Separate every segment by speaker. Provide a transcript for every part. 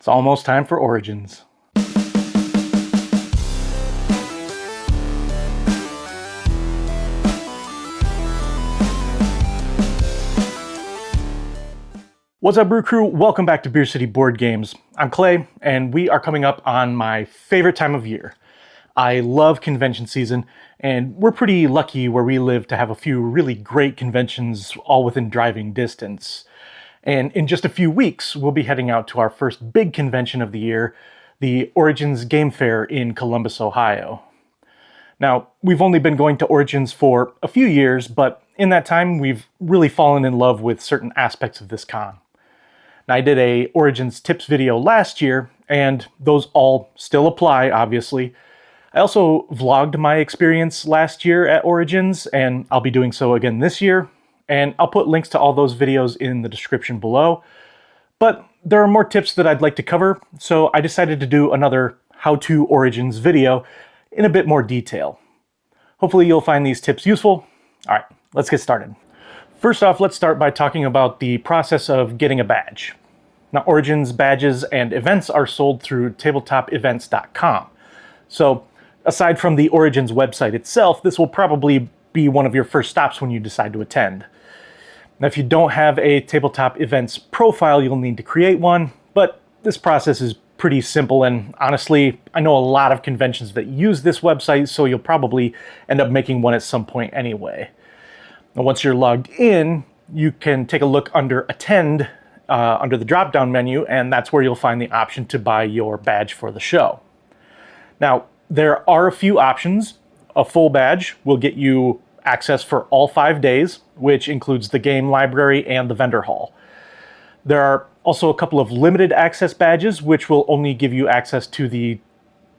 Speaker 1: It's almost time for Origins. What's up, Brew Crew? Welcome back to Beer City Board Games. I'm Clay, and we are coming up on my favorite time of year. I love convention season, and we're pretty lucky where we live to have a few really great conventions all within driving distance. And in just a few weeks, we'll be heading out to our first big convention of the year, the Origins Game Fair in Columbus, Ohio. Now, we've only been going to Origins for a few years, but in that time, we've really fallen in love with certain aspects of this con. Now, I did a Origins tips video last year, and those all still apply, obviously. I also vlogged my experience last year at Origins, and I'll be doing so again this year. And I'll put links to all those videos in the description below. But there are more tips that I'd like to cover, so I decided to do another how-to Origins video in a bit more detail. Hopefully you'll find these tips useful. All right, let's get started. First off, let's start by talking about the process of getting a badge. Now, Origins badges and events are sold through tabletopevents.com. So aside from the Origins website itself, this will probably be one of your first stops when you decide to attend. Now, if you don't have a Tabletop Events profile, you'll need to create one, but this process is pretty simple, and honestly, I know a lot of conventions that use this website, so you'll probably end up making one at some point anyway. Now, once you're logged in, you can take a look under Attend under the drop-down menu, and that's where you'll find the option to buy your badge for the show. Now, there are a few options. A full badge will get you access for all 5 days, which includes the game library and the vendor hall. There are also a couple of limited access badges, which will only give you access to the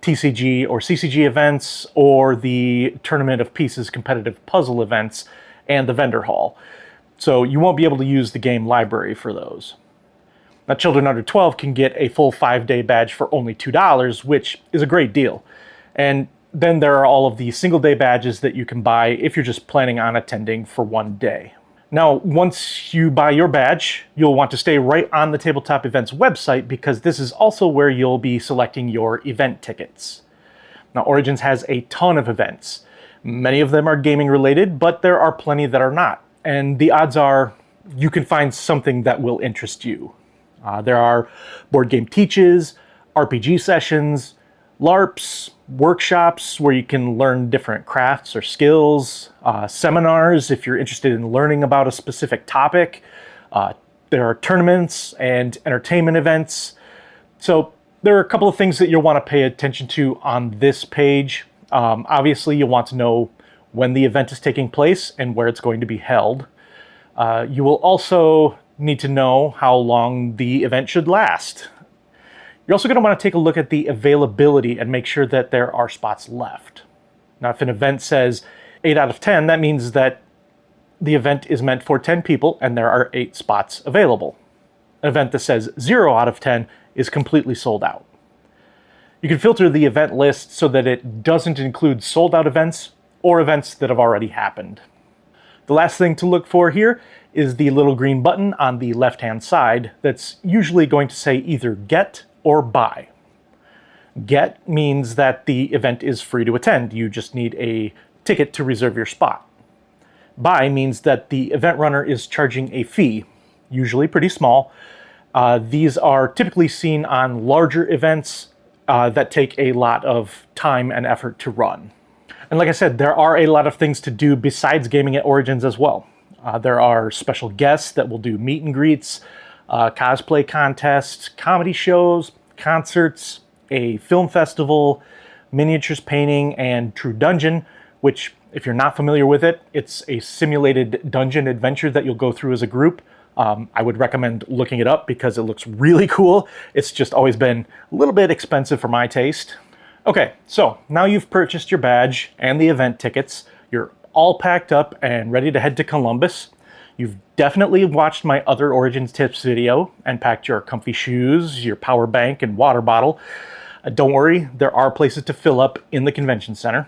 Speaker 1: TCG or CCG events or the Tournament of Pieces competitive puzzle events and the vendor hall. So you won't be able to use the game library for those. Now, children under 12 can get a full 5-day badge for only $2, which is a great deal. And then there are all of the single-day badges that you can buy if you're just planning on attending for one day. Now, once you buy your badge, you'll want to stay right on the Tabletop Events website because this is also where you'll be selecting your event tickets. Now, Origins has a ton of events. Many of them are gaming related, but there are plenty that are not. And the odds are you can find something that will interest you. There are board game teaches, RPG sessions, LARPs, workshops where you can learn different crafts or skills, seminars if you're interested in learning about a specific topic. There are tournaments and entertainment events. So there are a couple of things that you'll want to pay attention to on this page. Obviously, you'll want to know when the event is taking place and where it's going to be held. You will also need to know how long the event should last. You're also going to want to take a look at the availability and make sure that there are spots left. Now, if an event says 8 out of 10, that means that the event is meant for 10 people and there are 8 spots available. An event that says 0 out of 10 is completely sold out. You can filter the event list so that it doesn't include sold out events or events that have already happened. The last thing to look for here is the little green button on the left-hand side that's usually going to say either get or buy. Get means that the event is free to attend. You just need a ticket to reserve your spot. Buy means that the event runner is charging a fee, usually pretty small. These are typically seen on larger events that take a lot of time and effort to run. And like I said, there are a lot of things to do besides gaming at Origins as well. There are special guests that will do meet and greets, cosplay contests, comedy shows, concerts, a film festival, miniatures painting, and True Dungeon, which, if you're not familiar with it, it's a simulated dungeon adventure that you'll go through as a group. I would recommend looking it up because it looks really cool. It's just always been a little bit expensive for my taste. Okay, so now you've purchased your badge and the event tickets. You're all packed up and ready to head to Columbus. You've definitely watched my other Origins tips video and packed your comfy shoes, your power bank, and water bottle. Don't worry, there are places to fill up in the convention center.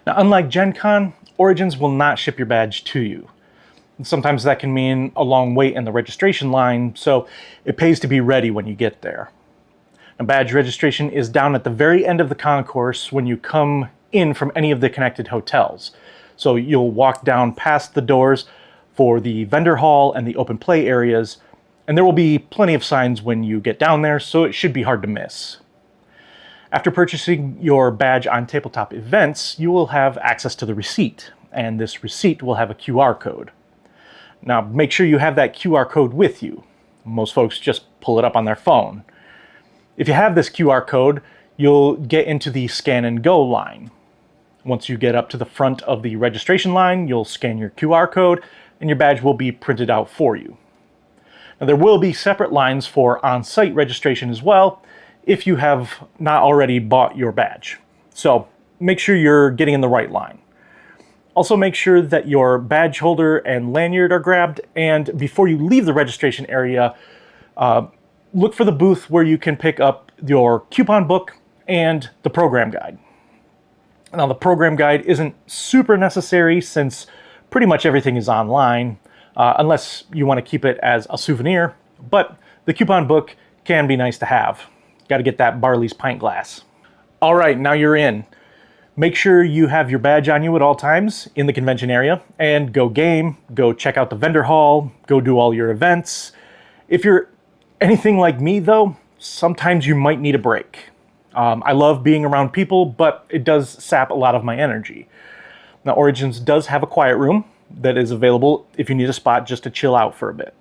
Speaker 1: Now, unlike Gen Con, Origins will not ship your badge to you. Sometimes that can mean a long wait in the registration line, so it pays to be ready when you get there. And badge registration is down at the very end of the concourse when you come in from any of the connected hotels. So you'll walk down past the doors for the vendor hall and the open play areas, and there will be plenty of signs when you get down there, so it should be hard to miss. After purchasing your badge on Tabletop Events, you will have access to the receipt, and this receipt will have a QR code. Now, make sure you have that QR code with you. Most folks just pull it up on their phone. If you have this QR code, you'll get into the scan and go line. Once you get up to the front of the registration line, you'll scan your QR code, and your badge will be printed out for you. Now, there will be separate lines for on-site registration as well, if you have not already bought your badge. So make sure you're getting in the right line. Also make sure that your badge holder and lanyard are grabbed, and before you leave the registration area, look for the booth where you can pick up your coupon book and the program guide. Now, the program guide isn't super necessary since pretty much everything is online, unless you want to keep it as a souvenir, but the coupon book can be nice to have. Got to get that Barley's pint glass. All right, now you're in. Make sure you have your badge on you at all times in the convention area, and go game, go check out the vendor hall, go do all your events. If you're anything like me though, sometimes you might need a break. I love being around people, but it does sap a lot of my energy. Now, Origins does have a quiet room that is available if you need a spot just to chill out for a bit.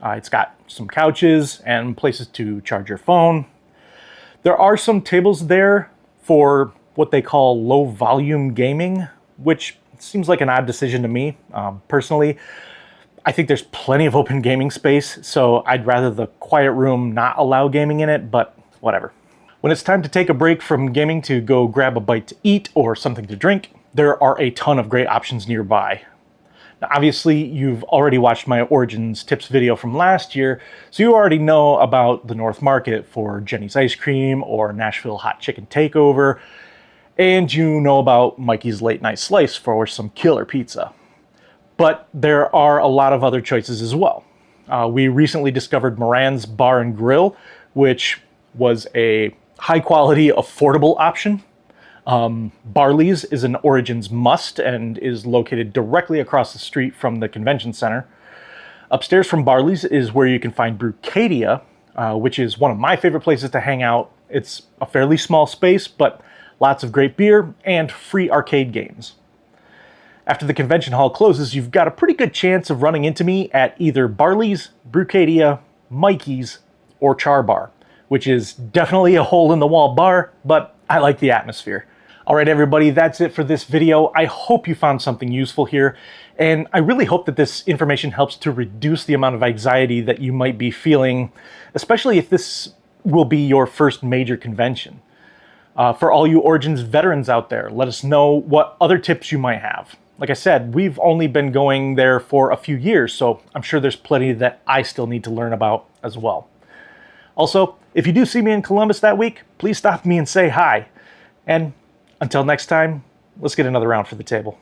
Speaker 1: It's got some couches and places to charge your phone. There are some tables there for what they call low volume gaming, which seems like an odd decision to me. Personally, I think there's plenty of open gaming space, so I'd rather the quiet room not allow gaming in it, but whatever. When it's time to take a break from gaming to go grab a bite to eat or something to drink, there are a ton of great options nearby. Now, obviously, you've already watched my Origins tips video from last year, so you already know about the North Market for Jenny's Ice Cream or Nashville Hot Chicken Takeover, and you know about Mikey's Late Night Slice for some killer pizza. But there are a lot of other choices as well. We recently discovered Moran's Bar and Grill, which was a high-quality, affordable option. Barley's is an Origins must and is located directly across the street from the convention center. Upstairs from Barley's is where you can find Brucadia, which is one of my favorite places to hang out. It's a fairly small space, but lots of great beer and free arcade games. After the convention hall closes, you've got a pretty good chance of running into me at either Barley's, Brucadia, Mikey's, or Char Bar, which is definitely a hole-in-the-wall bar, but I like the atmosphere. All right, everybody, that's it for this video. I hope you found something useful here, and I really hope that this information helps to reduce the amount of anxiety that you might be feeling, especially if this will be your first major convention. For all you Origins veterans out there, let us know what other tips you might have. Like I said, we've only been going there for a few years, so I'm sure there's plenty that I still need to learn about as well. Also, if you do see me in Columbus that week, please stop me and say hi. And until next time, let's get another round for the table.